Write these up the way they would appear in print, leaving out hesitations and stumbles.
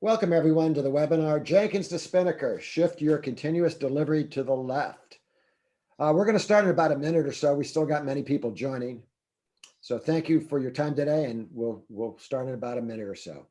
Welcome everyone to the webinar, Jenkins to Spinnaker, shift your continuous delivery to the left. We're going to start in about a minute or so. We still got many people joining. So thank you for your time today, and we'll start in about a minute or so.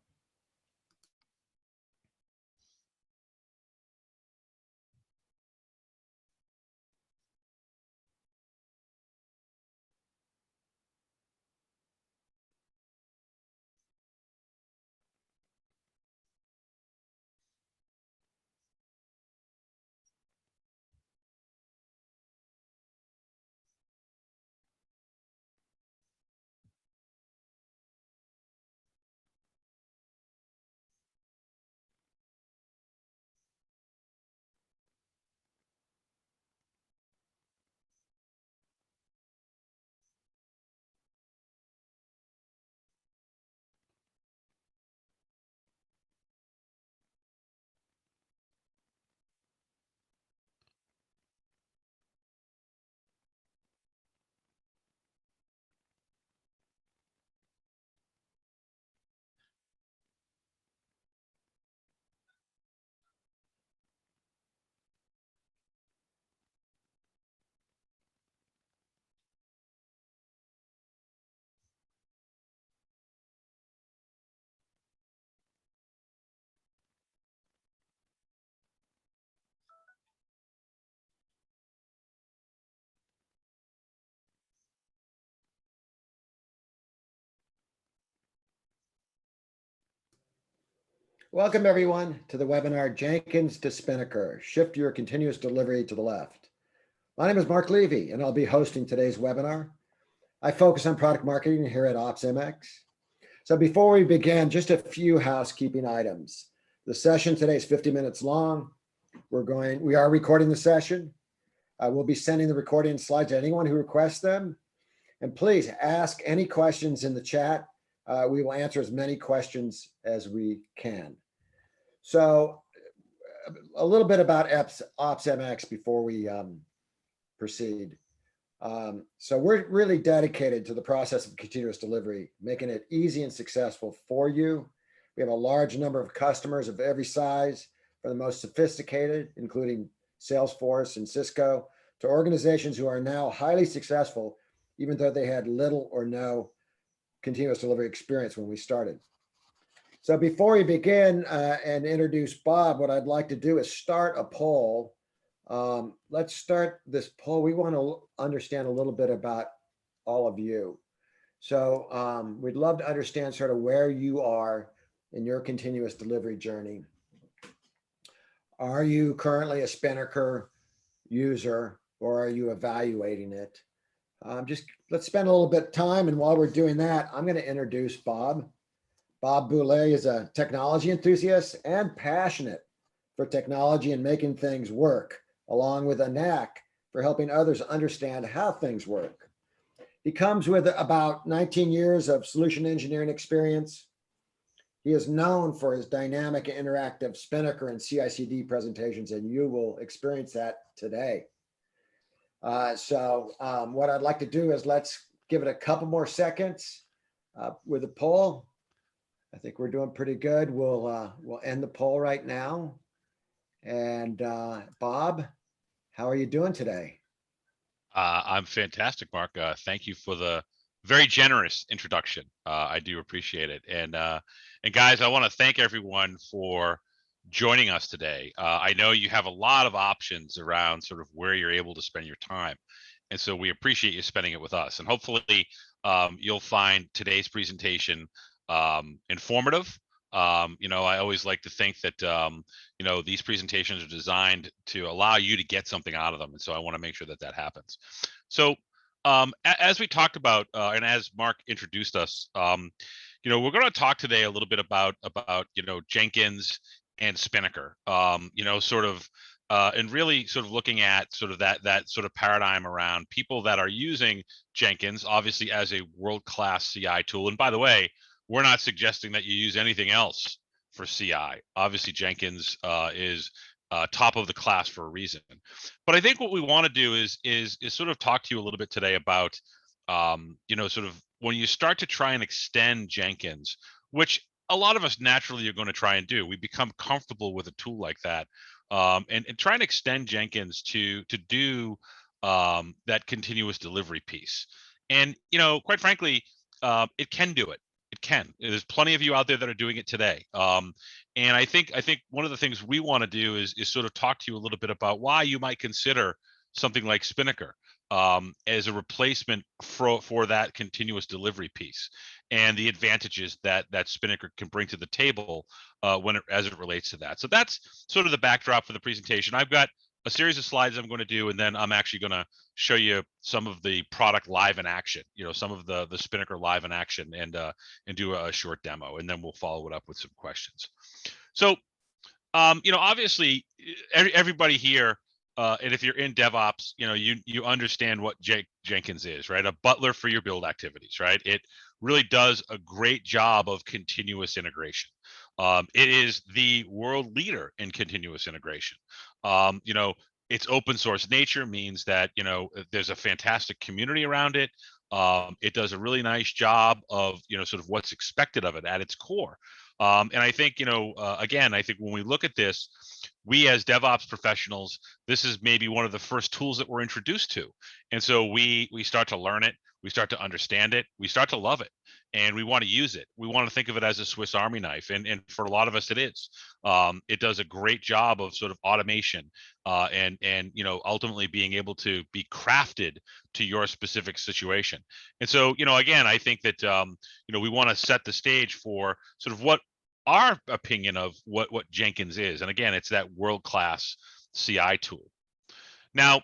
Welcome everyone to the webinar, Jenkins to Spinnaker, shift your continuous delivery to the left. My name is Mark Levy, and I'll be hosting today's webinar. I focus on product marketing here at OpsMX. So before we begin, just a few housekeeping items. The session today is 50 minutes long. We are recording the session. We'll be sending the recording slides to anyone who requests them. And please ask any questions in the chat. We will answer as many questions as we can. So a little bit about OpsMX before we proceed. So we're really dedicated to the process of continuous delivery, making it easy and successful for you. We have a large number of customers of every size, from the most sophisticated, including Salesforce and Cisco, to organizations who are now highly successful, even though they had little or no continuous delivery experience when we started. So before we begin and introduce Bob, what I'd like to do is start a poll. Let's start this poll. We want to understand a little bit about all of you. So we'd love to understand sort of where you are in your continuous delivery journey. Are you currently a Spinnaker user, or are you evaluating it? Let's spend a little bit of time, and while we're doing that, I'm going to introduce Bob. Bob Boulay is a technology enthusiast and passionate for technology and making things work, along with a knack for helping others understand how things work. He comes with about 19 years of solution engineering experience. He is known for his dynamic and interactive Spinnaker and CI/CD presentations, and you will experience that today. So what I'd like to do is let's give it a couple more seconds with the poll. I think we're doing pretty good. We'll end the poll right now. And Bob, how are you doing today? I'm fantastic, Mark. Thank you for the very generous introduction. I do appreciate it. And guys, I want to thank everyone for joining us today. I know you have a lot of options around sort of where you're able to spend your time. And so we appreciate you spending it with us. And hopefully you'll find today's presentation informative. I always like to think that, these presentations are designed to allow you to get something out of them. And so I want to make sure that that happens. So as we talked about, and as Mark introduced us, we're going to talk today a little bit about Jenkins and Spinnaker, and really sort of looking at sort of that sort of paradigm around people that are using Jenkins, obviously as a world-class CI tool. And by the way, we're not suggesting that you use anything else for CI. Obviously, Jenkins is top of the class for a reason. But I think what we want to do is sort of talk to you a little bit today about, sort of when you start to try and extend Jenkins, which a lot of us naturally are going to try and do. We become comfortable with a tool like that, and try and extend Jenkins to do that continuous delivery piece. And quite frankly, it can do it. It can. There's plenty of you out there that are doing it today. And I think one of the things we want to do is sort of talk to you a little bit about why you might consider something like Spinnaker as a replacement for that continuous delivery piece, and the advantages that Spinnaker can bring to the table as it relates to that. So that's sort of the backdrop for the presentation. I've got a series of slides I'm going to do, and then I'm actually going to show you some of the product live in action. Some of the Spinnaker live in action, and do a short demo, and then we'll follow it up with some questions. So obviously everybody here, and if you're in DevOps, you understand what Jenkins is, right? A butler for your build activities, right? It really does a great job of continuous integration. It is the world leader in continuous integration. Its open source nature means that there's a fantastic community around it. It does a really nice job of sort of what's expected of it at its core. And I think again, I think when we look at this, we as DevOps professionals, this is maybe one of the first tools that we're introduced to, and so we start to learn it, we start to understand it, we start to love it, and we want to use it. We want to think of it as a Swiss Army knife, and for a lot of us, it is. It does a great job of sort of automation, and ultimately being able to be crafted to your specific situation. And so again, I think that we want to set the stage for sort of what our opinion of what Jenkins is. And again, it's that world-class CI tool. Now,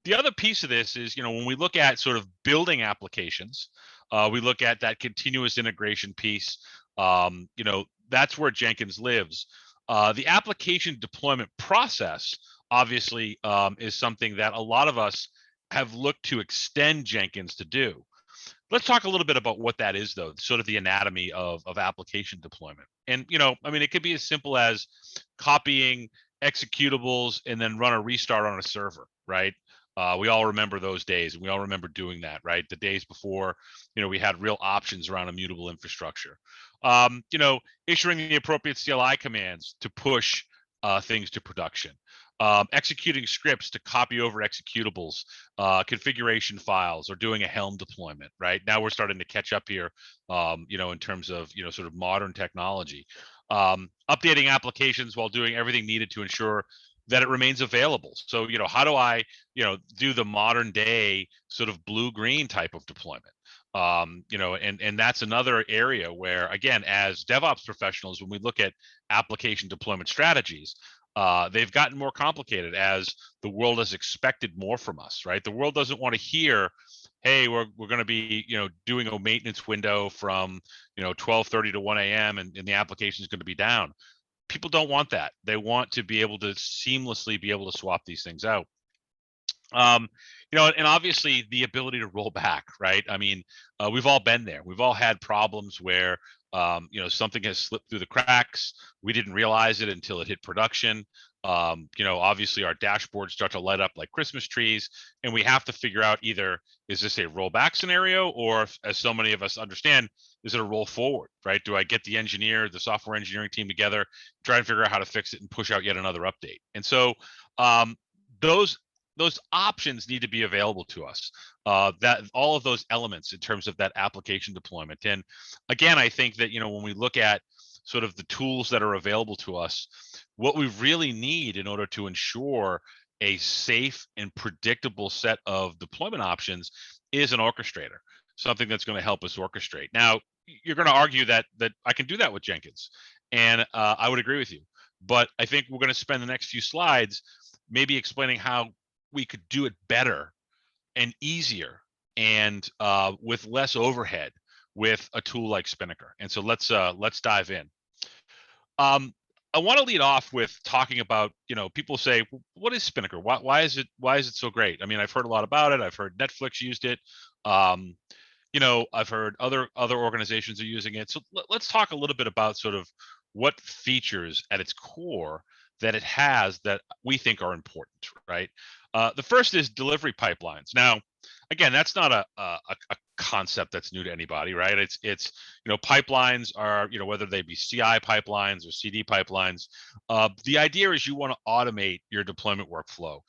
the other piece of this is, when we look at sort of building applications, we look at that continuous integration piece. That's where Jenkins lives. The application deployment process, obviously, is something that a lot of us have looked to extend Jenkins to do. Let's talk a little bit about what that is, though, sort of the anatomy of application deployment. And, it could be as simple as copying executables and then run a restart on a server, right? We all remember those days, and we all remember doing that, right? The days before, we had real options around immutable infrastructure. Issuing the appropriate CLI commands to push things to production. Executing scripts to copy over executables, configuration files, or doing a Helm deployment. Right now, we're starting to catch up here, in terms of sort of modern technology. Updating applications while doing everything needed to ensure that it remains available. So, how do I, do the modern day sort of blue-green type of deployment? And that's another area where, again, as DevOps professionals, when we look at application deployment strategies, they've gotten more complicated as the world has expected more from us, right? The world doesn't want to hear, hey, we're going to be, doing a maintenance window from, 12:30 to 1 a.m. and the application is going to be down. People don't want that. They want to be able to seamlessly be able to swap these things out. And obviously the ability to roll back, right? I mean, we've all been there. We've all had problems where, something has slipped through the cracks. We didn't realize it until it hit production. Obviously our dashboards start to light up like Christmas trees, and we have to figure out either, is this a rollback scenario, or as so many of us understand, is it a roll forward, right? Do I get the software engineering team together, try and figure out how to fix it and push out yet another update? And so those options need to be available to us, that all of those elements in terms of that application deployment. And again, I think that when we look at sort of the tools that are available to us, what we really need in order to ensure a safe and predictable set of deployment options is an orchestrator, something that's going to help us orchestrate. Now, you're going to argue that I can do that with Jenkins, and I would agree with you. But I think we're going to spend the next few slides maybe explaining how we could do it better and easier, and with less overhead with a tool like Spinnaker. And so let's dive in. I want to lead off with talking about, people say, what is Spinnaker? Why is it so great? I mean, I've heard a lot about it. I've heard Netflix used it. I've heard other organizations are using it. So let's talk a little bit about sort of what features at its core that it has that we think are important, right? The first is delivery pipelines. Now, again, that's not a concept that's new to anybody, right? It's pipelines are, whether they be CI pipelines or CD pipelines. The idea is you want to automate your deployment workflow.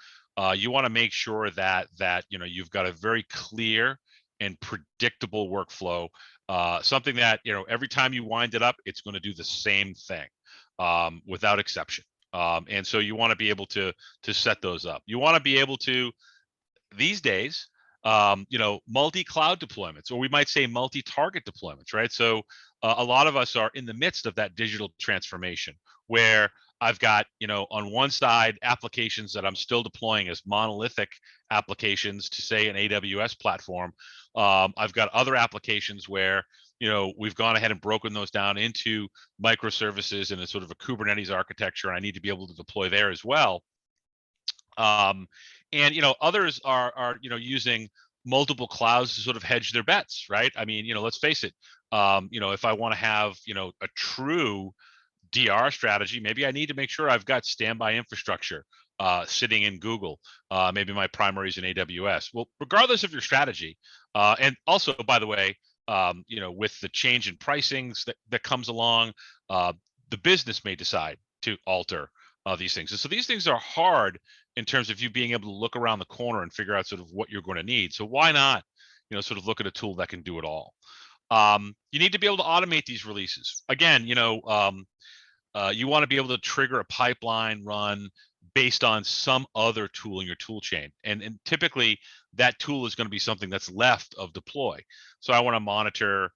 You want to make sure that you've got a very clear and predictable workflow. Something that every time you wind it up, it's going to do the same thing without exception. And so you want to be able to set those up. You want to be able to, these days, multi-cloud deployments, or we might say multi-target deployments, right? So a lot of us are in the midst of that digital transformation where I've got, on one side, applications that I'm still deploying as monolithic applications to, say, an AWS platform. I've got other applications where, we've gone ahead and broken those down into microservices and a sort of a Kubernetes architecture, and I need to be able to deploy there as well. And others are using multiple clouds to sort of hedge their bets, right? I mean, let's face it. If I want to have a true DR strategy, maybe I need to make sure I've got standby infrastructure sitting in Google. Maybe my primary is in AWS. Well, regardless of your strategy, and also, by the way, with the change in pricings that comes along, the business may decide to alter these things. And so these things are hard in terms of you being able to look around the corner and figure out sort of what you're going to need. So why not, sort of look at a tool that can do it all? You need to be able to automate these releases. Again, you want to be able to trigger a pipeline run based on some other tool in your tool chain. And typically that tool is going to be something that's left of deploy. So I want to monitor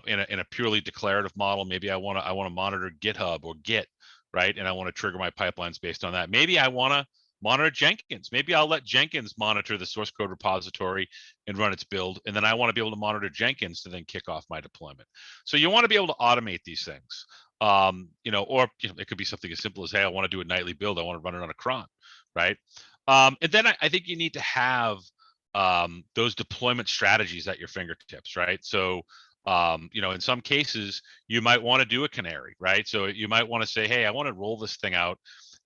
in a purely declarative model. Maybe I want to monitor GitHub or Git, right? And I want to trigger my pipelines based on that. Maybe I want to monitor Jenkins. Maybe I'll let Jenkins monitor the source code repository and run its build. And then I want to be able to monitor Jenkins to then kick off my deployment. So you want to be able to automate these things. Or it could be something as simple as, hey, I want to do a nightly build. I want to run it on a cron, right? And then I think you need to have those deployment strategies at your fingertips, right? So in some cases, you might want to do a canary, right? So you might want to say, hey, I want to roll this thing out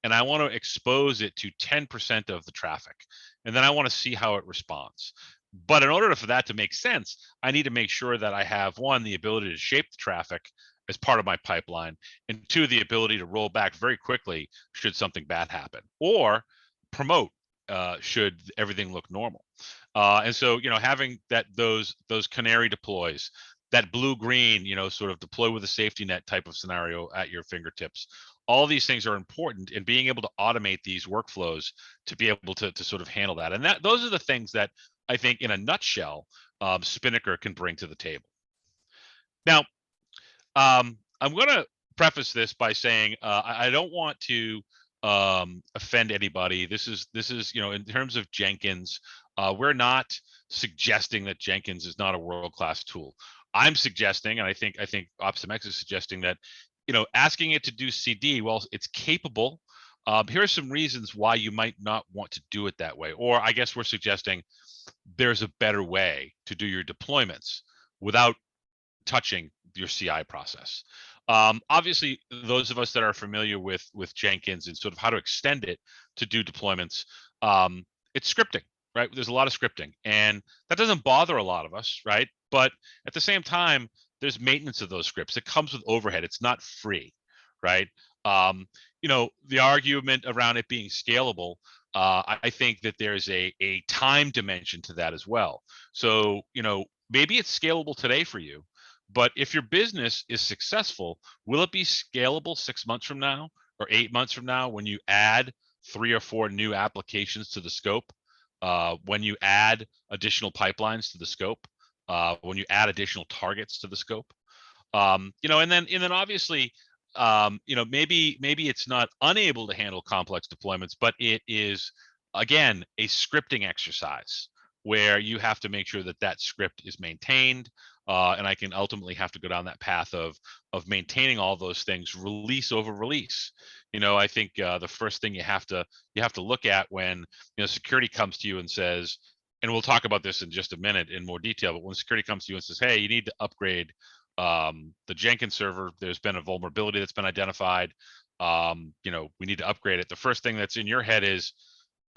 and I want to expose it to 10% of the traffic. And then I want to see how it responds. But in order for that to make sense, I need to make sure that I have, one, the ability to shape the traffic as part of my pipeline, and two, the ability to roll back very quickly should something bad happen, or promote should everything look normal. And so, having those canary deploys, that blue-green, sort of deploy with a safety net type of scenario at your fingertips. All these things are important, and being able to automate these workflows to be able to sort of handle that. And those are the things that I think, in a nutshell, Spinnaker can bring to the table. Now, I'm going to preface this by saying I don't want to offend anybody. This is in terms of Jenkins, we're not suggesting that Jenkins is not a world-class tool. I'm suggesting, and I think OpsMX is suggesting that asking it to do CD, well, it's capable. Here are some reasons why you might not want to do it that way. Or I guess we're suggesting there's a better way to do your deployments without touching your CI process. Obviously, those of us that are familiar with Jenkins and sort of how to extend it to do deployments, it's scripting, right? There's a lot of scripting, and that doesn't bother a lot of us, right? But at the same time, there's maintenance of those scripts. It comes with overhead. It's not free, right? The argument around it being scalable, I think that there's a time dimension to that as well. So, maybe it's scalable today for you, but if your business is successful, will it be scalable 6 months from now or 8 months from now when you add 3 or 4 new applications to the scope, when you add additional pipelines to the scope, when you add additional targets to the scope? And then obviously, maybe it's not unable to handle complex deployments, but it is, again, a scripting exercise where you have to make sure that script is maintained. And I can ultimately have to go down that path of maintaining all those things release over release. I think the first thing you have to look at when security comes to you and says, and we'll talk about this in just a minute in more detail, but when security comes to you and says, hey, you need to upgrade the Jenkins server, there's been a vulnerability that's been identified, we need to upgrade it. The first thing that's in your head is,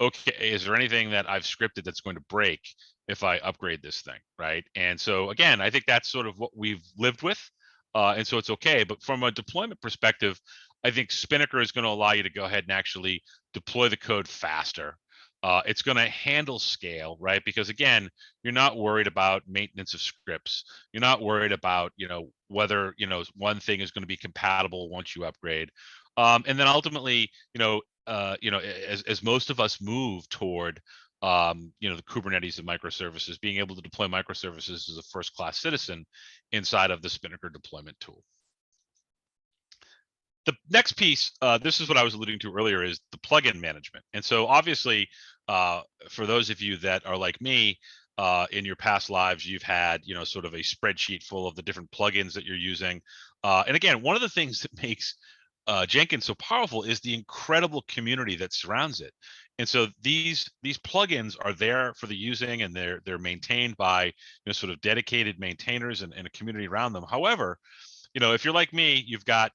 okay, is there anything that I've scripted that's going to break? if I upgrade this thing, right? And so again, I think that's sort of what we've lived with, and so it's okay. But from a deployment perspective, I think Spinnaker is going to allow you to go ahead and actually deploy the code faster. It's going to handle scale, right? Because again, you're not worried about maintenance of scripts. You're not worried about, whether, one thing is going to be compatible once you upgrade. And then ultimately, as most of us move toward, the Kubernetes and microservices, being able to deploy microservices as a first-class citizen inside of the Spinnaker deployment tool. The next piece, this is what I was alluding to earlier, is the plugin management. And so obviously, for those of you that are like me, in your past lives, you've had, sort of a spreadsheet full of the different plugins that you're using. And again, one of the things that makes Jenkins so powerful is the incredible community that surrounds it. And so these plugins are there for the using, and they're maintained by, sort of dedicated maintainers and a community around them. However, if you're like me, you've got,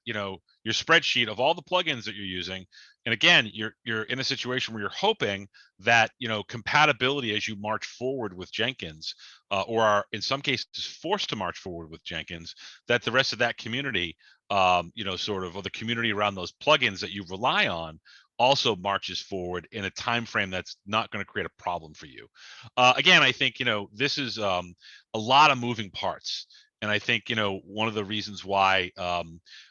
your spreadsheet of all the plugins that you're using. And again, you're in a situation where you're hoping that, compatibility as you march forward with Jenkins, or are in some cases forced to march forward with Jenkins, that the rest of that community, sort of, or the community around those plugins that you rely on, also marches forward in a time frame that's not going to create a problem for you. Again, I think, this is a lot of moving parts. And I think, one of the reasons why,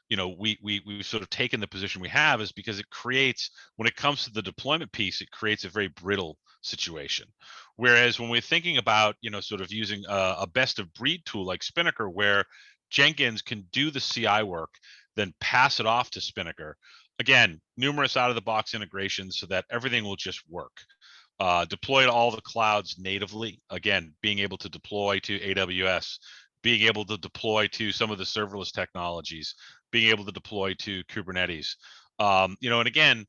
we've sort of taken the position we have is because it creates, when it comes to the deployment piece, it creates a very brittle situation. Whereas when we're thinking about, sort of using a best of breed tool like Spinnaker, where Jenkins can do the CI work, then pass it off to Spinnaker. Again, numerous out of the box integrations so that everything will just work. Deploy to all the clouds natively. Again, being able to deploy to AWS, being able to deploy to some of the serverless technologies, being able to deploy to Kubernetes. And again,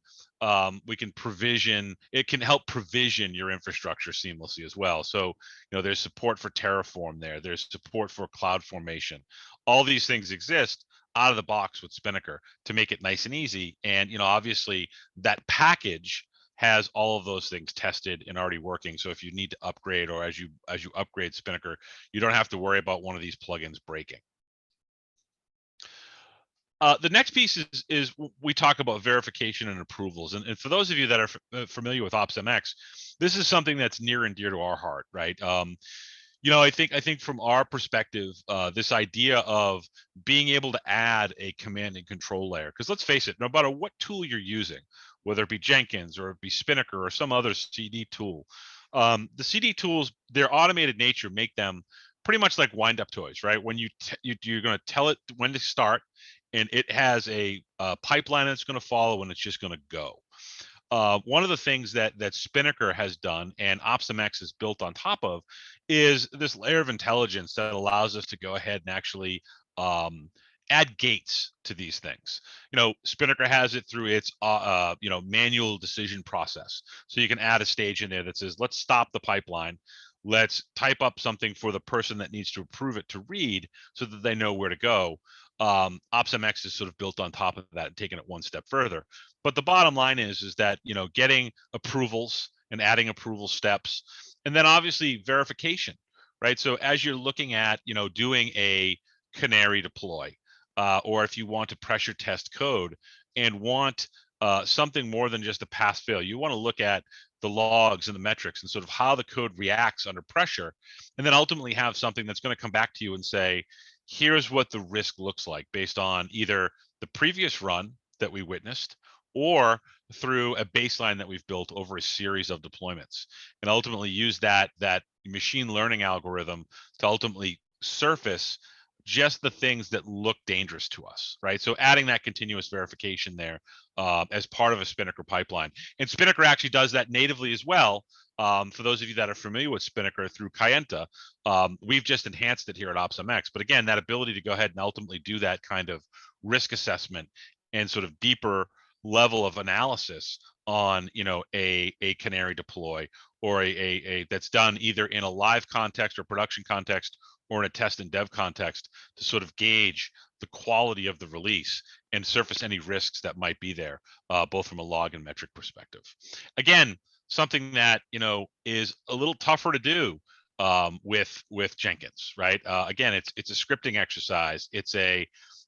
we can provision, it can help provision your infrastructure seamlessly as well. So, there's support for Terraform there, there's support for CloudFormation. All these things exist out of the box with Spinnaker to make it nice and easy. And, obviously that package has all of those things tested and already working. So if you need to upgrade, or as you upgrade Spinnaker, you don't have to worry about one of these plugins breaking. The next piece is we talk about verification and approvals. And for those of you that are familiar with OpsMX, this is something that's near and dear to our heart, right? I think from our perspective, this idea of being able to add a command and control layer, because let's face it, no matter what tool you're using, whether it be Jenkins or it be Spinnaker or some other CD tool, the CD tools, their automated nature make them pretty much like wind-up toys, right? When you're going to tell it when to start, and it has a pipeline that's going to follow, and it's just going to go. One of the things that Spinnaker has done, and OpsMX is built on top of, is this layer of intelligence that allows us to go ahead and actually add gates to these things. Spinnaker has it through its manual decision process. So you can add a stage in there that says, let's stop the pipeline. Let's type up something for the person that needs to approve it to read, so that they know where to go. OpsMX is sort of built on top of that and taking it one step further. But the bottom line is that, getting approvals and adding approval steps, and then obviously verification, right? So as you're looking at, doing a canary deploy, or if you want to pressure test code and want something more than just a pass fail, you want to look at the logs and the metrics and sort of how the code reacts under pressure, and then ultimately have something that's going to come back to you and say, here's what the risk looks like based on either the previous run that we witnessed, or through a baseline that we've built over a series of deployments, and ultimately use that machine learning algorithm to ultimately surface just the things that look dangerous to us, right? So adding that continuous verification there as part of a Spinnaker pipeline. And Spinnaker actually does that natively as well. For those of you that are familiar with Spinnaker through Kayenta, we've just enhanced it here at OpsMX. But again, that ability to go ahead and ultimately do that kind of risk assessment and sort of deeper level of analysis on, a canary deploy, or a that's done either in a live context or production context, or in a test and dev context, to sort of gauge the quality of the release and surface any risks that might be there, both from a log and metric perspective. Again, something that, is a little tougher to do with Jenkins, right? Again, it's a scripting exercise.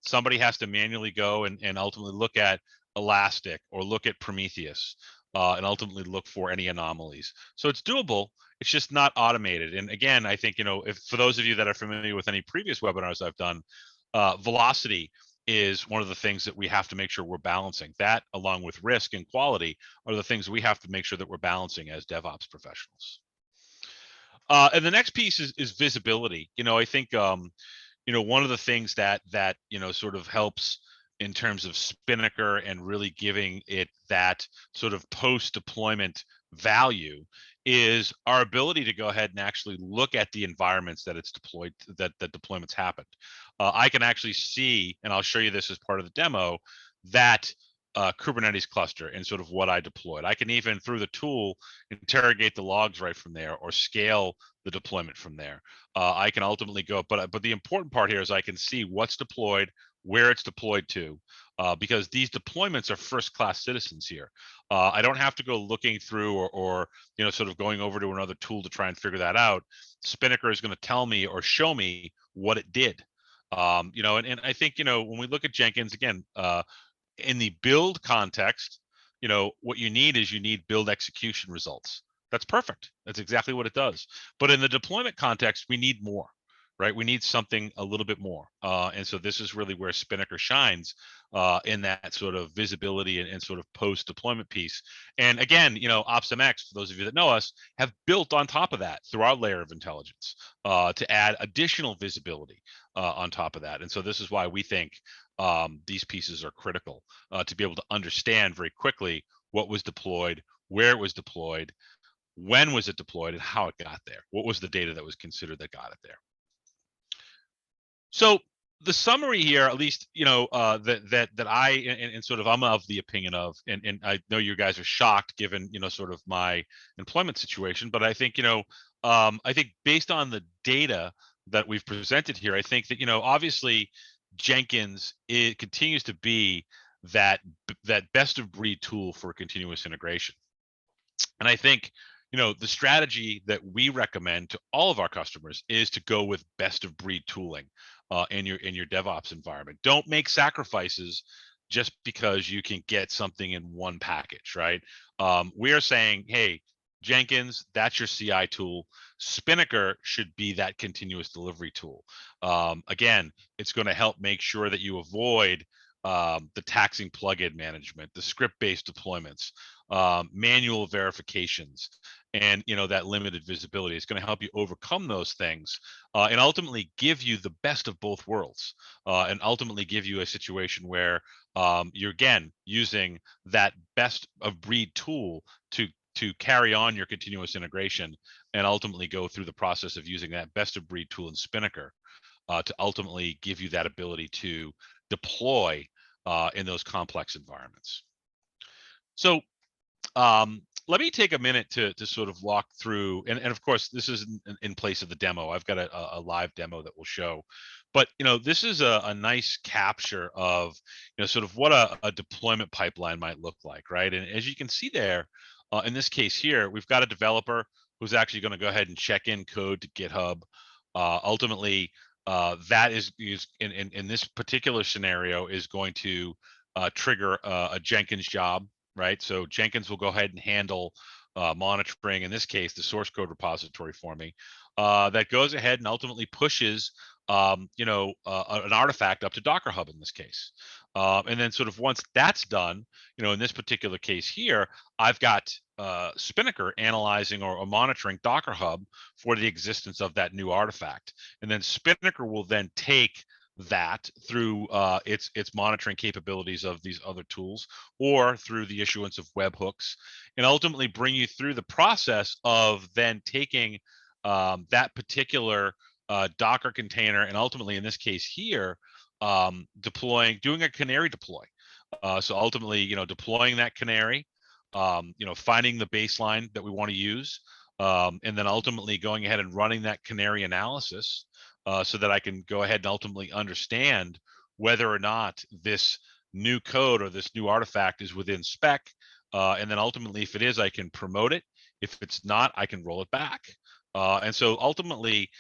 Somebody has to manually go and ultimately look at Elastic or look at Prometheus and ultimately look for any anomalies. So it's doable. It's just not automated. And again, I think, if for those of you that are familiar with any previous webinars I've done, velocity is one of the things that we have to make sure we're balancing. That, along with risk and quality, are the things we have to make sure that we're balancing as DevOps professionals. And the next piece is visibility. I think one of the things that sort of helps in terms of Spinnaker and really giving it that sort of post-deployment value is our ability to go ahead and actually look at the environments that it's deployed, that deployments happened. I can actually see, and I'll show you this as part of the demo, that Kubernetes cluster and sort of what I deployed. I can even, through the tool, interrogate the logs right from there or scale the deployment from there. I can ultimately go, but the important part here is I can see what's deployed, where it's deployed to, because these deployments are first-class citizens here. I don't have to go looking through or sort of going over to another tool to try and figure that out. Spinnaker is going to tell me or show me what it did. And I think when we look at Jenkins again, in the build context, what you need build execution results. That's perfect. That's exactly what it does. But in the deployment context, we need more, right? We need something a little bit more. And so this is really where Spinnaker shines in that sort of visibility and sort of post-deployment piece. And again, OpsMX, for those of you that know us, have built on top of that through our layer of intelligence to add additional visibility on top of that. And so this is why we think these pieces are critical to be able to understand very quickly what was deployed, where it was deployed, when was it deployed, and how it got there. What was the data that was considered that got it there? So the summary here, at least, that I and sort of I'm of the opinion of, and I know you guys are shocked given sort of my employment situation, but I think I think based on the data that we've presented here, I think that obviously Jenkins, it continues to be that best of breed tool for continuous integration. And I think the strategy that we recommend to all of our customers is to go with best of breed tooling in your DevOps environment. Don't make sacrifices just because you can get something in one package, right? We are saying, hey, Jenkins, that's your CI tool. Spinnaker should be that continuous delivery tool. Again, it's going to help make sure that you avoid the taxing plugin management, the script-based deployments, manual verifications, and that limited visibility. Is going to help you overcome those things and ultimately give you the best of both worlds, and ultimately give you a situation where you're again using that best of breed tool to carry on your continuous integration and ultimately go through the process of using that best of breed tool in Spinnaker to ultimately give you that ability to deploy in those complex environments. So let me take a minute to sort of walk through, and of course, this is in place of the demo. I've got a live demo that will show, but this is a nice capture of sort of what a deployment pipeline might look like, right? And as you can see there, in this case here, we've got a developer who's actually going to go ahead and check in code to GitHub. Ultimately, that is in this particular scenario is going to trigger a Jenkins job, right? So Jenkins will go ahead and handle monitoring, in this case, the source code repository for me. That goes ahead and ultimately pushes an artifact up to Docker Hub in this case. And then sort of once that's done, in this particular case here, I've got Spinnaker analyzing or monitoring Docker Hub for the existence of that new artifact. And then Spinnaker will then take that through its monitoring capabilities of these other tools or through the issuance of webhooks, and ultimately bring you through the process of then taking that particular Docker container and ultimately, in this case here, doing a canary deploy. So ultimately, deploying that canary, finding the baseline that we want to use, and then ultimately going ahead and running that canary analysis so that I can go ahead and ultimately understand whether or not this new code or this new artifact is within spec. And then ultimately, if it is, I can promote it. If it's not, I can roll it back. And so ultimately,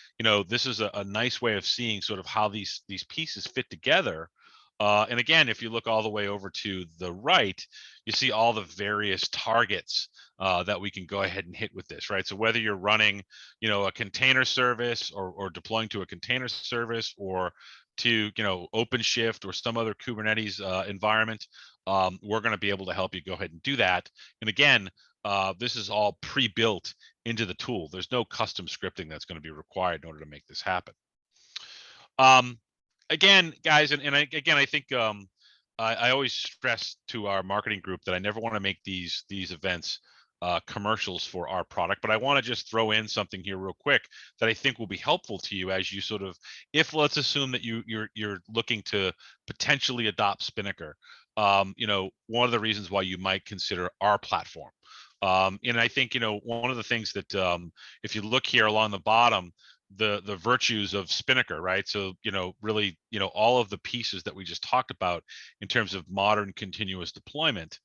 this is a nice way of seeing sort of how these pieces fit together. And again, if you look all the way over to the right, you see all the various targets that we can go ahead and hit with this, right? So whether you're running, a container service, or deploying to a container service, or to, OpenShift or some other Kubernetes environment, we're going to be able to help you go ahead and do that. And again, this is all pre-built into the tool. There's no custom scripting that's going to be required in order to make this happen. Again, guys, again, I think I always stress to our marketing group that I never want to make these events commercials for our product, but I want to just throw in something here real quick that I think will be helpful to you as you sort of, if let's assume that you're looking to potentially adopt Spinnaker. One of the reasons why you might consider our platform. And I think, one of the things that, if you look here along the bottom, the virtues of Spinnaker, right? So, really, all of the pieces that we just talked about in terms of modern continuous deployment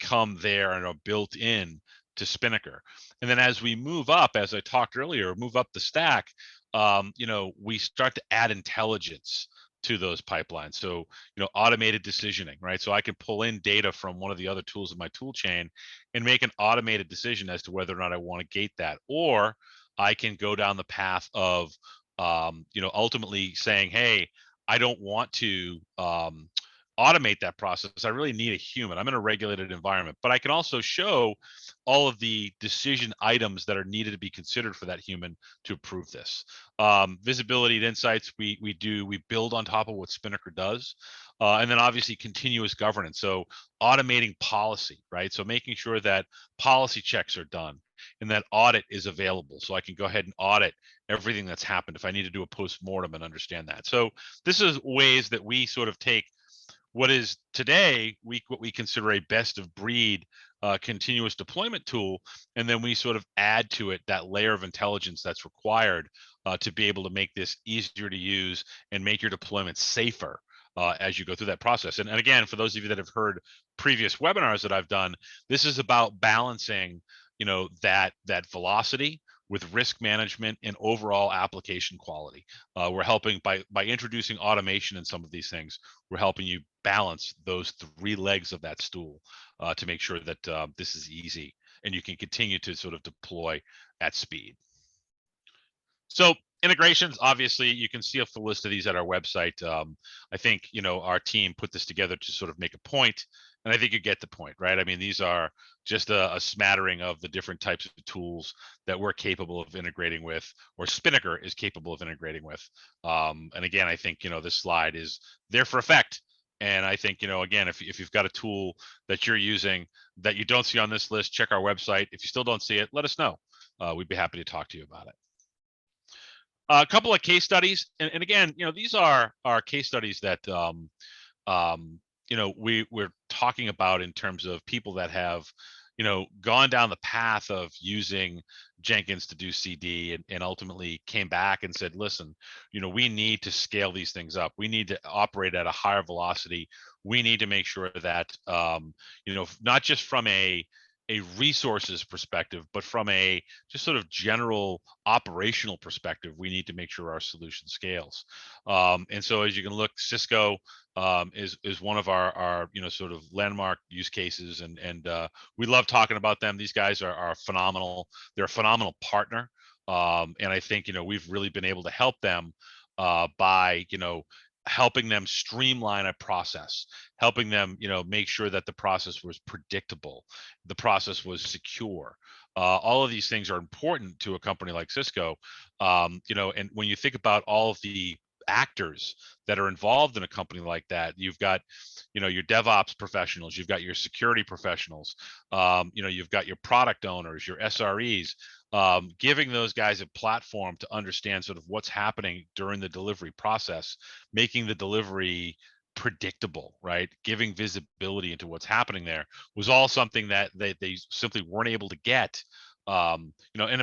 come there and are built in to Spinnaker. And then as we move up, as I talked earlier, move up the stack, we start to add intelligence to those pipelines. So, automated decisioning, right? So I can pull in data from one of the other tools in my tool chain and make an automated decision as to whether or not I want to gate that. Or I can go down the path of, ultimately saying, hey, I don't want to automate that process. I really need a human. I'm in a regulated environment, but I can also show all of the decision items that are needed to be considered for that human to approve this. Visibility and insights, we build on top of what Spinnaker does. And then obviously continuous governance. So automating policy, right? So making sure that policy checks are done and that audit is available. So I can go ahead and audit everything that's happened if I need to do a post-mortem and understand that. So this is ways that we sort of take what is today what we consider a best of breed continuous deployment tool, and then we sort of add to it that layer of intelligence that's required to be able to make this easier to use and make your deployment safer as you go through that process. And again, for those of you that have heard previous webinars that I've done, this is about balancing, that velocity with risk management and overall application quality. We're helping by introducing automation in some of these things. We're helping you balance those three legs of that stool to make sure that this is easy and you can continue to sort of deploy at speed. So integrations, obviously, you can see a full list of these at our website. I think, our team put this together to sort of make a point, and I think you get the point, right? I mean, these are just a smattering of the different types of tools that we're capable of integrating with, or Spinnaker is capable of integrating with. And again, I think, this slide is there for effect. And I think, again, if you've got a tool that you're using that you don't see on this list, check our website. If you still don't see it, let us know. We'd be happy to talk to you about it. A couple of case studies, and again, these are case studies that we're talking about in terms of people that have gone down the path of using Jenkins to do CD and ultimately came back and said, listen, we need to scale these things up. We need to operate at a higher velocity. We need to make sure that not just from a resources perspective, but from a just sort of general operational perspective, we need to make sure our solution scales. And so as you can look, Cisco is one of our sort of landmark use cases, and we love talking about them. These guys are phenomenal. They're a phenomenal partner, and I think we've really been able to help them by helping them streamline a process, helping them make sure that the process was predictable, the process was secure. All of these things are important to a company like Cisco. And when you think about all of the actors that are involved in a company like that, you've got your DevOps professionals, you've got your security professionals, you've got your product owners, your SREs, giving those guys a platform to understand sort of what's happening during the delivery process, making the delivery predictable, right? Giving visibility into what's happening there was all something that they simply weren't able to get. And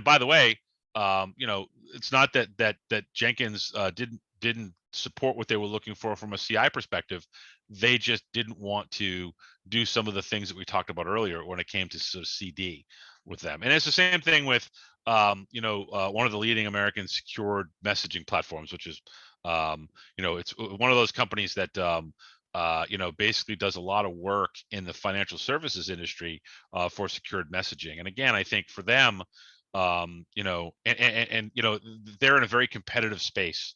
by the way, it's not that Jenkins didn't support what they were looking for from a CI perspective. They just didn't want to do some of the things that we talked about earlier when it came to sort of CD with them. And it's the same thing with one of the leading American secured messaging platforms, which is it's one of those companies that basically does a lot of work in the financial services industry for secured messaging. And again, I think for them, they're in a very competitive space,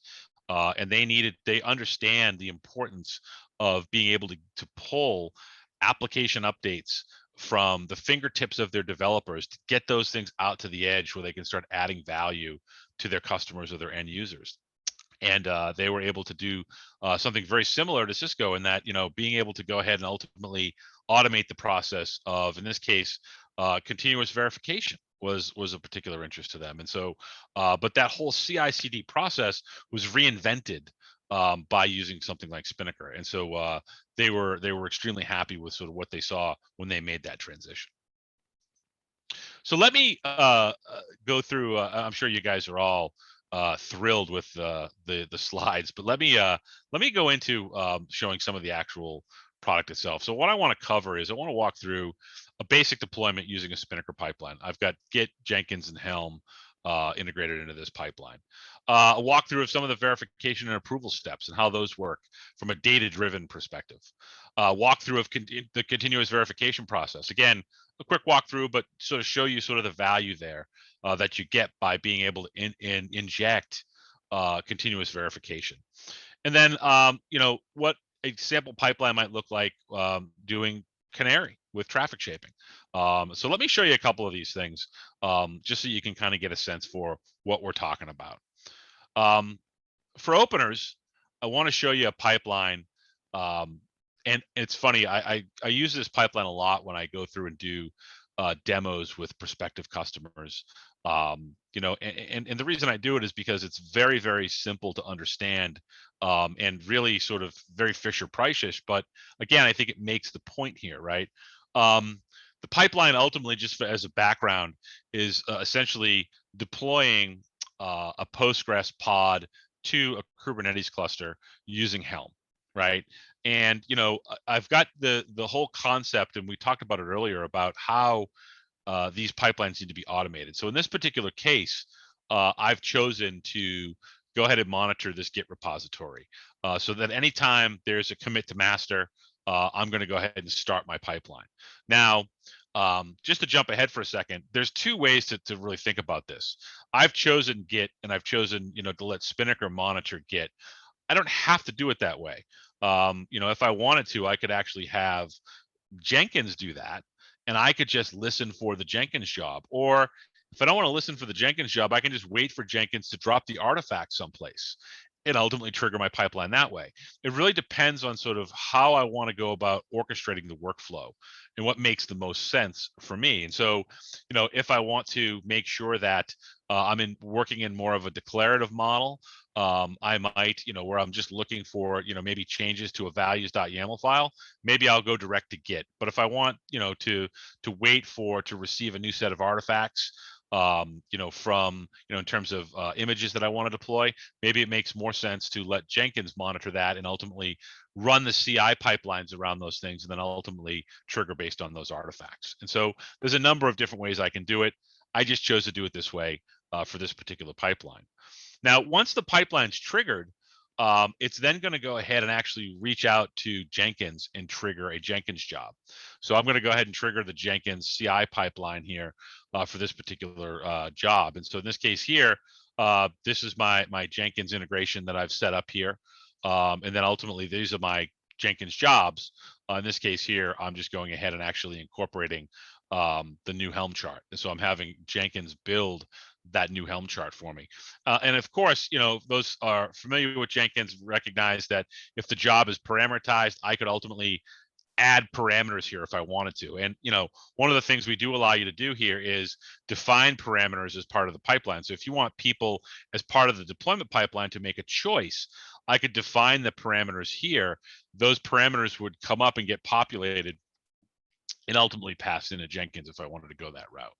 and they understand the importance of being able to pull application updates from the fingertips of their developers to get those things out to the edge where they can start adding value to their customers or their end users. And they were able to do something very similar to Cisco in that, being able to go ahead and ultimately automate the process of, in this case, continuous verification was a particular interest to them. And so, but that whole CI/CD process was reinvented by using something like Spinnaker. And so they were extremely happy with sort of what they saw when they made that transition. So let me go through. I'm sure you guys are all thrilled with the slides, but let me go into showing some of the actual product itself. So what I want to cover is I want to walk through a basic deployment using a Spinnaker pipeline. I've got Git, Jenkins, and Helm integrated into this pipeline. A walkthrough of some of the verification and approval steps and how those work from a data-driven perspective. Walkthrough of the continuous verification process. Again, a quick walkthrough, but sort of show you sort of the value there that you get by being able to inject continuous verification. And then, what a sample pipeline might look like doing Canary with traffic shaping. So let me show you a couple of these things just so you can kind of get a sense for what we're talking about. For openers, I want to show you a pipeline. And it's funny, I use this pipeline a lot when I go through and do demos with prospective customers. And the reason I do it is because it's very, very simple to understand and really sort of very Fisher Price-ish. But again, I think it makes the point here, right? The pipeline ultimately, just as a background, is essentially deploying a Postgres pod to a Kubernetes cluster using Helm, right? And I've got the whole concept, and we talked about it earlier about how these pipelines need to be automated. So in this particular case, I've chosen to go ahead and monitor this Git repository so that anytime there's a commit to master, I'm going to go ahead and start my pipeline. Now, just to jump ahead for a second, there's two ways to really think about this. I've chosen Git, and I've chosen to let Spinnaker monitor Git. I don't have to do it that way. If I wanted to, I could actually have Jenkins do that, and I could just listen for the Jenkins job. Or if I don't want to listen for the Jenkins job, I can just wait for Jenkins to drop the artifact someplace and ultimately trigger my pipeline that way. It really depends on sort of how I want to go about orchestrating the workflow and what makes the most sense for me. And so, if I want to make sure that I'm working in more of a declarative model, I might, where I'm just looking for, maybe changes to a values.yaml file, maybe I'll go direct to Git. But if I want, to wait to receive a new set of artifacts, from, in terms of images that I want to deploy, maybe it makes more sense to let Jenkins monitor that and ultimately run the CI pipelines around those things, and then ultimately trigger based on those artifacts. And so there's a number of different ways I can do it. I just chose to do it this way for this particular pipeline. Now, once the pipeline's triggered, it's then going to go ahead and actually reach out to Jenkins and trigger a Jenkins job. So I'm going to go ahead and trigger the Jenkins CI pipeline here for this particular job. And so in this case here, this is my Jenkins integration that I've set up here. And then ultimately, these are my Jenkins jobs. In this case here, I'm just going ahead and actually incorporating the new Helm chart. And so I'm having Jenkins build that new Helm chart for me. And of course, those are familiar with Jenkins recognize that if the job is parameterized, I could ultimately add parameters here if I wanted to. And one of the things we do allow you to do here is define parameters as part of the pipeline. So if you want people as part of the deployment pipeline to make a choice, I could define the parameters here. Those parameters would come up and get populated and ultimately pass into Jenkins if I wanted to go that route.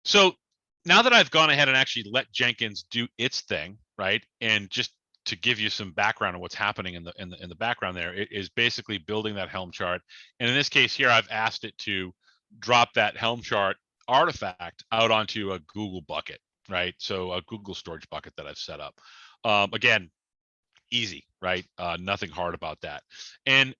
So now that I've gone ahead and actually let Jenkins do its thing, right, and just to give you some background on what's happening in the background there, it is basically building that Helm chart. And in this case here, I've asked it to drop that Helm chart artifact out onto a Google bucket, right? So a Google storage bucket that I've set up. Again, easy, right? Nothing hard about that. And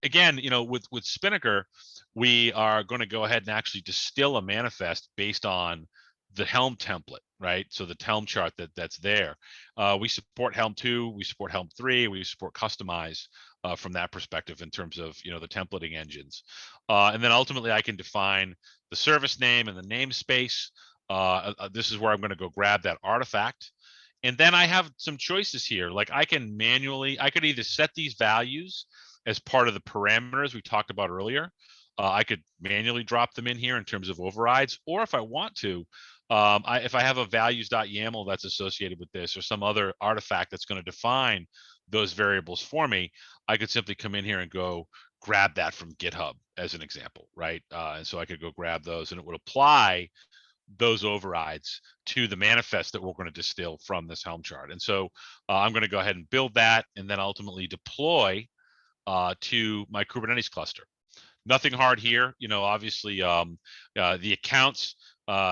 again, with Spinnaker, we are going to go ahead and actually distill a manifest based on the Helm template, right? So the Helm chart that's there. We support Helm 2, we support Helm 3, we support Customize from that perspective in terms of the templating engines. And then ultimately I can define the service name and the namespace. This is where I'm going to go grab that artifact. And then I have some choices here. Like I could either set these values as part of the parameters we talked about earlier. I could manually drop them in here in terms of overrides, or if I want to, if I have a values.yaml that's associated with this or some other artifact that's going to define those variables for me, I could simply come in here and go grab that from GitHub as an example, right? And so I could go grab those and it would apply those overrides to the manifest that we're going to distill from this Helm chart. And so I'm going to go ahead and build that and then ultimately deploy to my Kubernetes cluster. Nothing hard here. Obviously the accounts,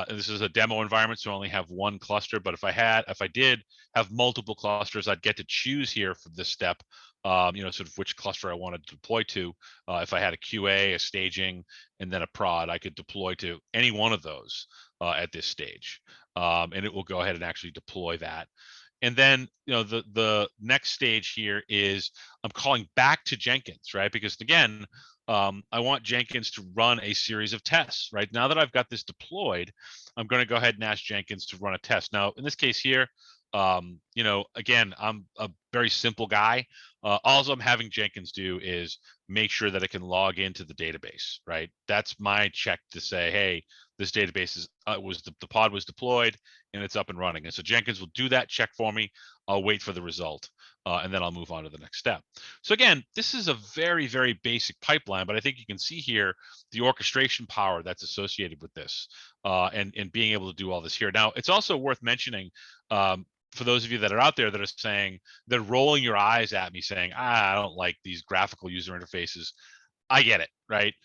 this is a demo environment, so I only have one cluster, but if I did have multiple clusters, I'd get to choose here for this step, sort of which cluster I wanted to deploy to. If I had a QA, a staging, and then a prod, I could deploy to any one of those at this stage. And it will go ahead and actually deploy that. And then, the next stage here is I'm calling back to Jenkins, right? Because again, I want Jenkins to run a series of tests, right? Now that I've got this deployed, I'm going to go ahead and ask Jenkins to run a test. Now, in this case here, again, I'm a very simple guy. All I'm having Jenkins do is make sure that it can log into the database, right? That's my check to say, hey, this database is the pod was deployed and it's up and running. And so Jenkins will do that check for me. I'll wait for the result, and then I'll move on to the next step. So again, this is a very, very basic pipeline, but I think you can see here the orchestration power that's associated with this, and being able to do all this here. Now, it's also worth mentioning, for those of you that are out there that are saying, they're rolling your eyes at me saying, I don't like these graphical user interfaces. I get it, right?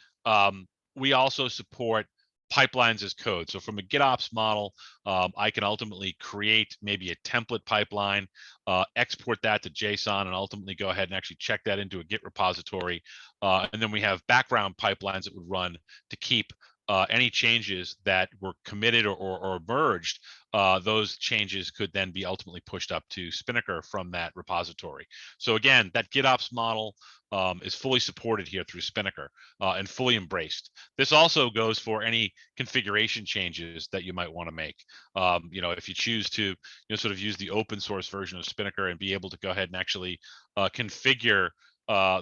We also support pipelines as code. So from a GitOps model, I can ultimately create maybe a template pipeline, export that to JSON, and ultimately go ahead and actually check that into a Git repository. And then we have background pipelines that would run to keep any changes that were committed or merged. Those changes could then be ultimately pushed up to Spinnaker from that repository. So again, that GitOps model is fully supported here through Spinnaker and fully embraced. This also goes for any configuration changes that you might want to make. If you choose to sort of use the open source version of Spinnaker and be able to go ahead and actually configure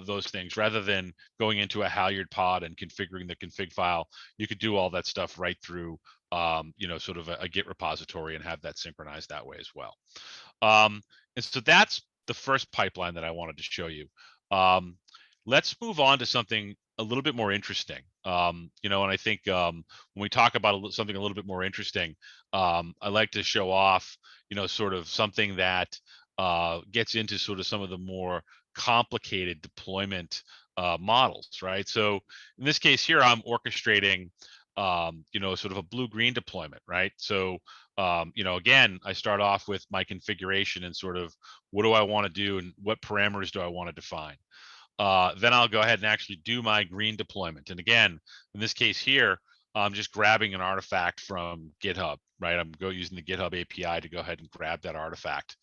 those things rather than going into a Halyard pod and configuring the config file, you could do all that stuff right through sort of a Git repository and have that synchronized that way as well. And so that's the first pipeline that I wanted to show you. Let's move on to something a little bit more interesting. And I think when we talk about something a little bit more interesting, I like to show off, sort of something that gets into sort of some of the more complicated deployment models, right? So in this case here, I'm orchestrating, sort of a blue-green deployment, right? So, again, I start off with my configuration and sort of what do I want to do and what parameters do I want to define. Then I'll go ahead and actually do my green deployment. And again, in this case here, I'm just grabbing an artifact from GitHub, right? I'm using the GitHub API to go ahead and grab that artifact.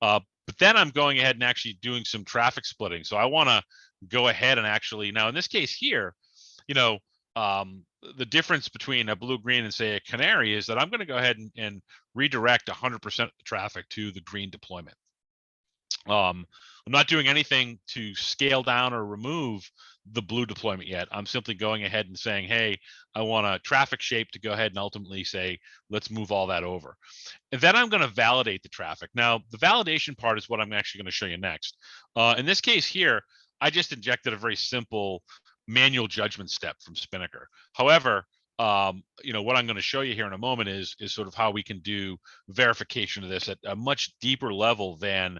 But then I'm going ahead and actually doing some traffic splitting. So I want to go ahead and actually, now in this case here, the difference between a blue-green and say a canary is that I'm going to go ahead and redirect 100% of the traffic to the green deployment. I'm not doing anything to scale down or remove the blue deployment yet. I'm simply going ahead and saying, hey, I want a traffic shape to go ahead and ultimately say, let's move all that over. And then I'm going to validate the traffic. Now, the validation part is what I'm actually going to show you next. In this case here, I just injected a very simple manual judgment step from Spinnaker. However, what I'm going to show you here in a moment is sort of how we can do verification of this at a much deeper level than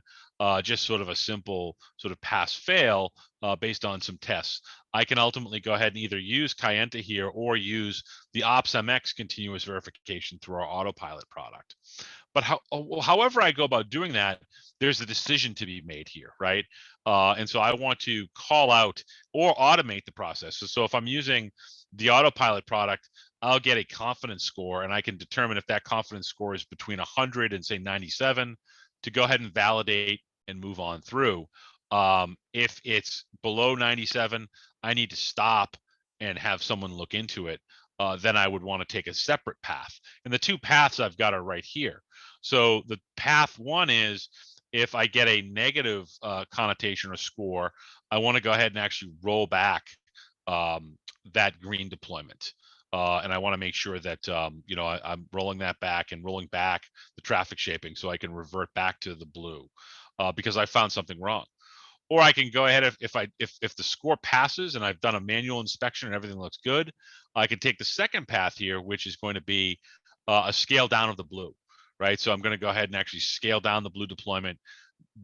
just sort of a simple sort of pass fail based on some tests. I can ultimately go ahead and either use Kayenta here or use the OpsMX continuous verification through our autopilot product. But however I go about doing that, there's a decision to be made here, right? And so I want to call out or automate the process. So if I'm using the autopilot product, I'll get a confidence score, and I can determine if that confidence score is between 100 and say 97 to go ahead and validate and move on through. If it's below 97, I need to stop and have someone look into it. Then I would want to take a separate path. And the two paths I've got are right here. So the path one is if I get a negative connotation or score, I want to go ahead and actually roll back that green deployment. And I want to make sure that I'm rolling that back and rolling back the traffic shaping so I can revert back to the blue because I found something wrong. Or I can go ahead if the score passes and I've done a manual inspection and everything looks good, I can take the second path here, which is going to be a scale down of the blue, right? So I'm going to go ahead and actually scale down the blue deployment,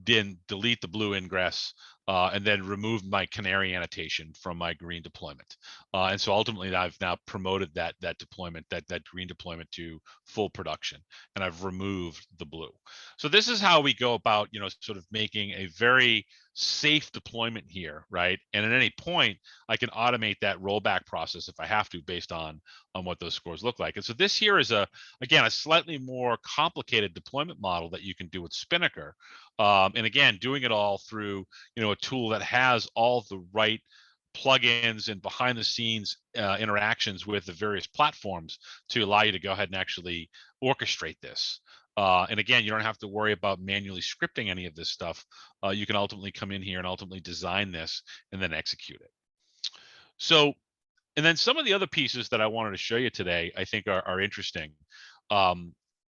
then delete the blue ingress, and then remove my canary annotation from my green deployment. And so ultimately, I've now promoted that deployment, that green deployment to full production, and I've removed the blue. So this is how we go about, sort of making a very safe deployment here, right? And at any point, I can automate that rollback process if I have to, based on what those scores look like. And so this here is again a slightly more complicated deployment model that you can do with Spinnaker. And again, doing it all through a tool that has all the right plugins and behind the scenes interactions with the various platforms to allow you to go ahead and actually orchestrate this. And again, you don't have to worry about manually scripting any of this stuff. You can ultimately come in here and ultimately design this and then execute it. So, and then some of the other pieces that I wanted to show you today, I think are interesting. And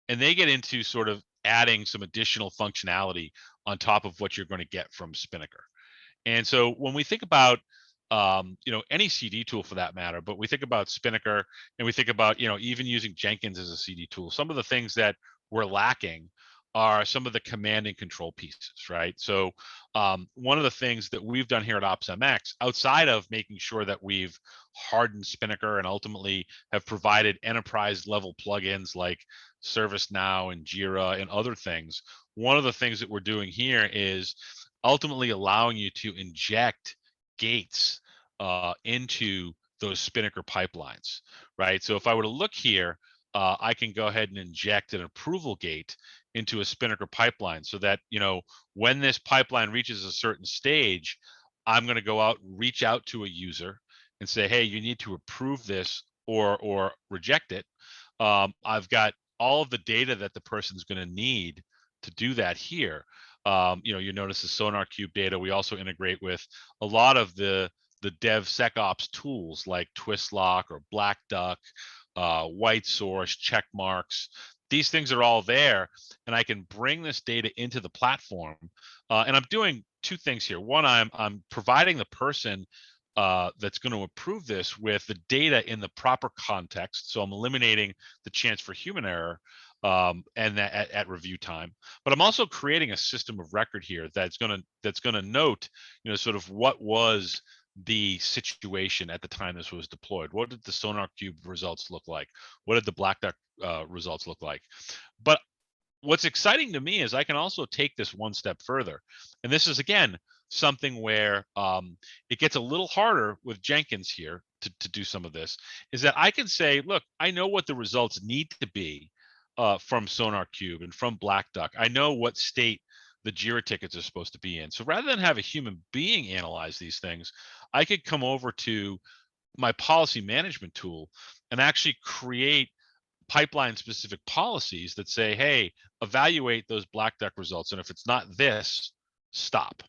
they get into sort of adding some additional functionality on top of what you're going to get from Spinnaker. And so when we think about any CD tool for that matter, but we think about Spinnaker and we think about even using Jenkins as a CD tool, some of the things that we're lacking are some of the command and control pieces, right? So one of the things that we've done here at OpsMX, outside of making sure that we've hardened Spinnaker and ultimately have provided enterprise level plugins like ServiceNow and Jira and other things, one of the things that we're doing here is ultimately allowing you to inject gates into those Spinnaker pipelines, right? So if I were to look here, I can go ahead and inject an approval gate into a Spinnaker pipeline so that, when this pipeline reaches a certain stage, I'm going to go out and reach out to a user and say, hey, you need to approve this or reject it. I've got all of the data that the person's going to need to do that here. You notice the SonarQube data. We also integrate with a lot of the DevSecOps tools like Twistlock or Black Duck, White Source, check marks. These things are all there, and I can bring this data into the platform. And I'm doing two things here. One, I'm providing the person that's going to approve this with the data in the proper context. So I'm eliminating the chance for human error and that at review time. But I'm also creating a system of record here that's going to note, sort of what was the situation at the time this was deployed. What did the SonarQube results look like? What did the Black Duck results look like? But what's exciting to me is I can also take this one step further. And this is, again, something where it gets a little harder with Jenkins here to do some of this, is that I can say, look, I know what the results need to be from SonarQube and from Black Duck. I know what state the Jira tickets are supposed to be in. So rather than have a human being analyze these things, I could come over to my policy management tool and actually create pipeline specific policies that say, hey, evaluate those Black Duck results. And if it's not this, stop.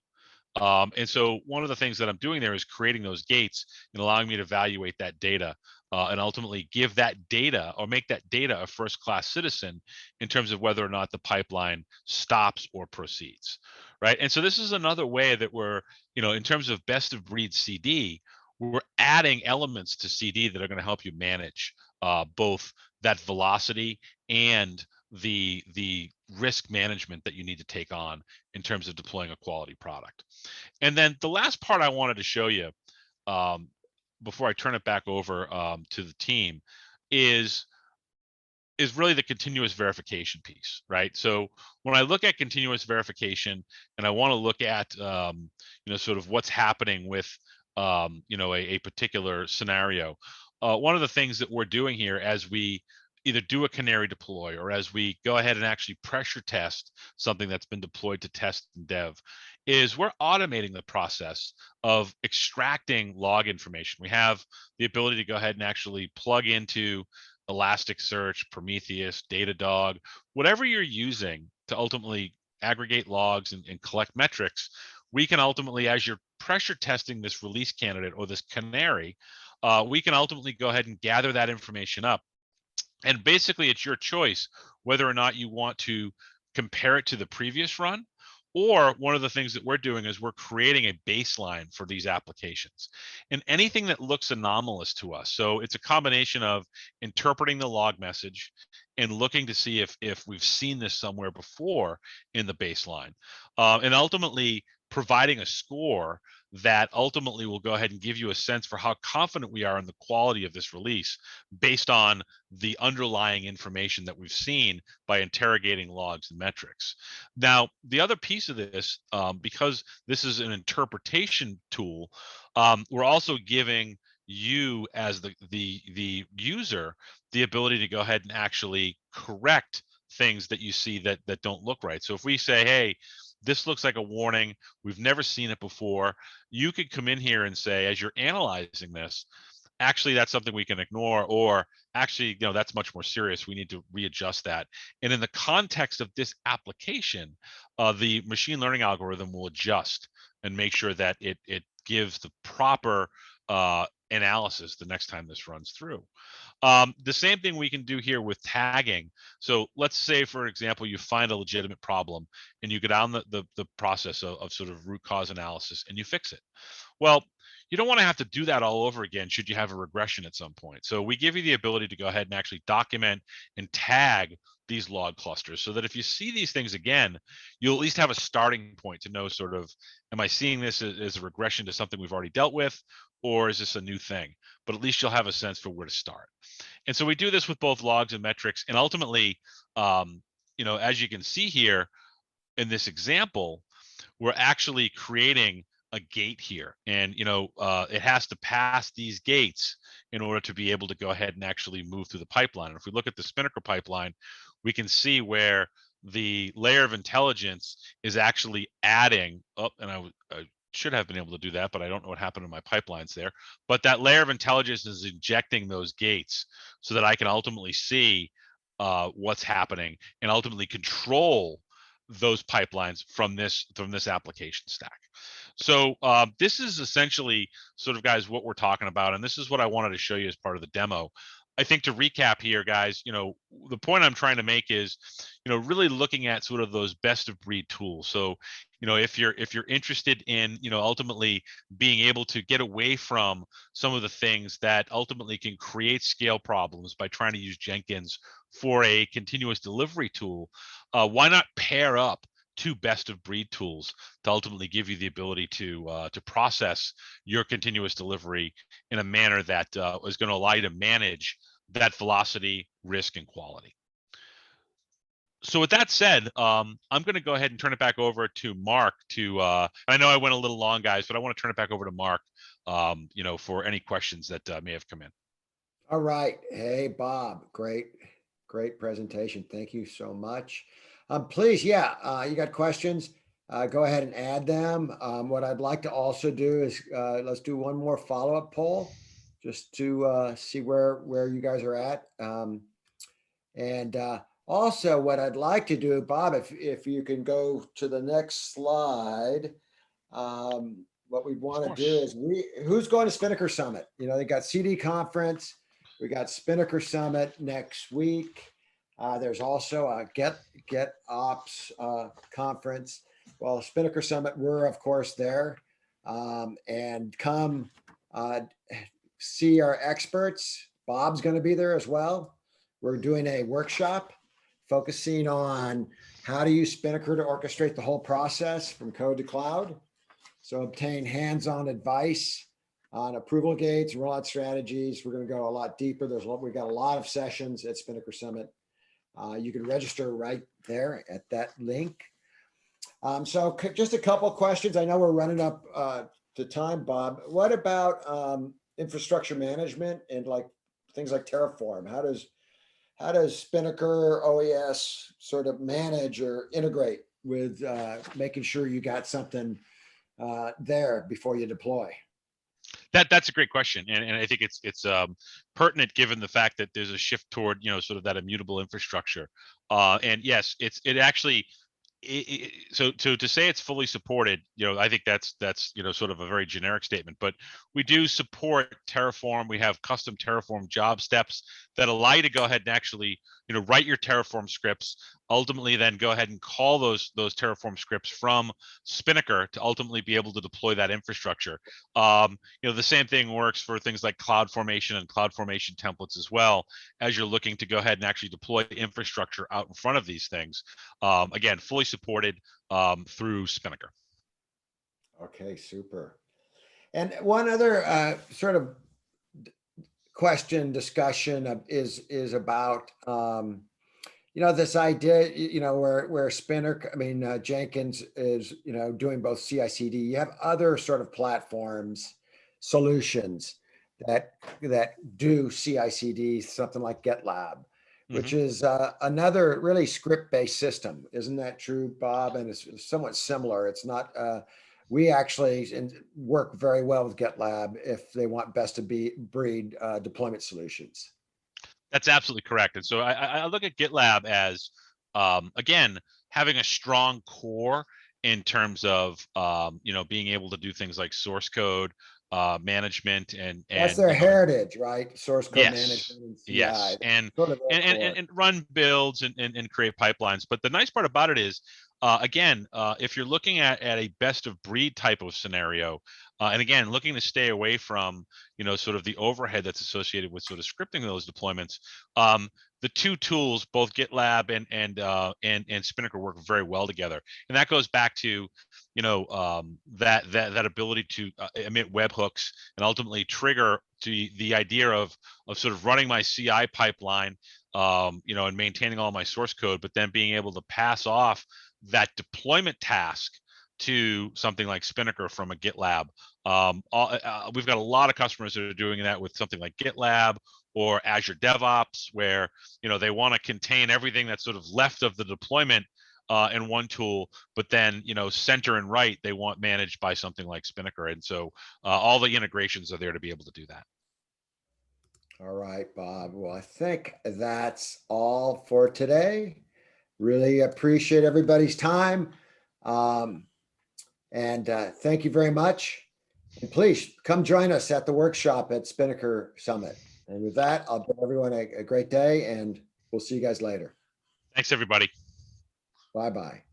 And so one of the things that I'm doing there is creating those gates and allowing me to evaluate that data and ultimately give that data or make that data a first-class citizen in terms of whether or not the pipeline stops or proceeds, right? And so this is another way that we're, in terms of best of breed CD, we're adding elements to CD that are going to help you manage both that velocity and the risk management that you need to take on in terms of deploying a quality product. And then the last part I wanted to show you um, before I turn it back over to the team is really the continuous verification piece, right? So when I look at continuous verification and I want to look at, sort of what's happening with, a particular scenario, one of the things that we're doing here as we either do a canary deploy or as we go ahead and actually pressure test something that's been deployed to test and dev is we're automating the process of extracting log information. We have the ability to go ahead and actually plug into Elasticsearch, Prometheus, Datadog, whatever you're using to ultimately aggregate logs and collect metrics, we can ultimately, as you're pressure testing this release candidate or this canary, we can ultimately go ahead and gather that information up. And basically, it's your choice whether or not you want to compare it to the previous run. Or one of the things that we're doing is we're creating a baseline for these applications and anything that looks anomalous to us. So it's a combination of interpreting the log message and looking to see if we've seen this somewhere before in the baseline, and ultimately providing a score that ultimately will go ahead and give you a sense for how confident we are in the quality of this release based on the underlying information that we've seen by interrogating logs and metrics. Now, the other piece of this, because this is an interpretation tool, we're also giving you as the user the ability to go ahead and actually correct things that you see that don't look right. So if we say, hey, this looks like a warning, we've never seen it before, you could come in here and say, as you're analyzing this, actually that's something we can ignore, or actually, that's much more serious, we need to readjust that. And in the context of this application, the machine learning algorithm will adjust and make sure that it gives the proper analysis the next time this runs through. The same thing we can do here with tagging. So let's say, for example, you find a legitimate problem and you go down the process of sort of root cause analysis and you fix it. Well, you don't want to have to do that all over again should you have a regression at some point. So we give you the ability to go ahead and actually document and tag these log clusters so that if you see these things again, you'll at least have a starting point to know sort of, am I seeing this as a regression to something we've already dealt with, or is this a new thing? But at least you'll have a sense for where to start. And so we do this with both logs and metrics. And ultimately, as you can see here in this example, we're actually creating a gate here, and it has to pass these gates in order to be able to go ahead and actually move through the pipeline. And if we look at the Spinnaker pipeline, we can see where the layer of intelligence is actually adding up, and I should have been able to do that, but I don't know what happened in my pipelines there. But that layer of intelligence is injecting those gates so that I can ultimately see what's happening and ultimately control those pipelines from this application stack. So this is essentially sort of, guys, what we're talking about, and this is what I wanted to show you as part of the demo. I think to recap here, guys, the point I'm trying to make is, really looking at sort of those best of breed tools. So, if you're interested in, ultimately being able to get away from some of the things that ultimately can create scale problems by trying to use Jenkins for a continuous delivery tool, why not pair up two best of breed tools to ultimately give you the ability to process your continuous delivery in a manner that is going to allow you to manage that velocity, risk, and quality. So with that said, I'm going to go ahead and turn it back over to Mark to, I know I went a little long, guys, but I want to turn it back over to Mark, for any questions that may have come in. All right. Hey, Bob, great presentation. Thank you so much. Please, you got questions, go ahead and add them. What I'd like to also do is let's do one more follow-up poll just to see where you guys are at. And also what I'd like to do, Bob, if you can go to the next slide, what we want to do is who's going to Spinnaker Summit? They got CD conference. We got Spinnaker Summit next week. There's also a Get Ops conference. Well, Spinnaker Summit, we're of course there, and come see our experts. Bob's going to be there as well. We're doing a workshop focusing on how to use Spinnaker to orchestrate the whole process from code to cloud. So obtain hands-on advice on approval gates, rollout strategies. We're going to go a lot deeper. We've got a lot of sessions at Spinnaker Summit. You can register right there at that link. So just a couple of questions. I know we're running up to time, Bob. What about infrastructure management and like things like Terraform? How does Spinnaker OES sort of manage or integrate with making sure you got something there before you deploy? That's a great question, and I think it's pertinent given the fact that there's a shift toward sort of that immutable infrastructure. And yes, it actually so to say it's fully supported, I think that's sort of a very generic statement, but we do support Terraform. We have custom Terraform job steps that allow you to go ahead and actually write your Terraform scripts, ultimately then go ahead and call those Terraform scripts from Spinnaker to ultimately be able to deploy that infrastructure. The same thing works for things like CloudFormation and CloudFormation templates as well, as you're looking to go ahead and actually deploy infrastructure out in front of these things. Again, fully supported through Spinnaker. Okay, super. And one other sort of question discussion is about this idea where Spinnaker, Jenkins is doing both CI/CD. You have other sort of platforms, solutions that do CI/CD, something like GitLab, which is another really script-based system. Isn't that true, Bob? And it's somewhat similar. It's not, we actually work very well with GitLab if they want best of breed deployment solutions. That's absolutely correct. And so I look at GitLab as, again, having a strong core in terms of, being able to do things like source code management and that's their heritage, right? Source code yes, management and CI. yes, and Sort of and run builds and create pipelines. But the nice part about it is, again, if you're looking at a best of breed type of scenario, and again, looking to stay away from sort of the overhead that's associated with sort of scripting those deployments, the two tools, both GitLab and Spinnaker, work very well together, and that goes back to that ability to emit webhooks and ultimately trigger to the idea of sort of running my CI pipeline, and maintaining all my source code, but then being able to pass off that deployment task to something like Spinnaker from a GitLab. We've got a lot of customers that are doing that with something like GitLab or Azure DevOps, where they want to contain everything that's sort of left of the deployment in one tool, but then center and write they want managed by something like Spinnaker, and so all the integrations are there to be able to do that. All right, Bob. Well, I think that's all for today. Really appreciate everybody's time. And thank you very much. And please come join us at the workshop at Spinnaker Summit. And with that, I'll bid everyone a great day, and we'll see you guys later. Thanks, everybody. Bye-bye.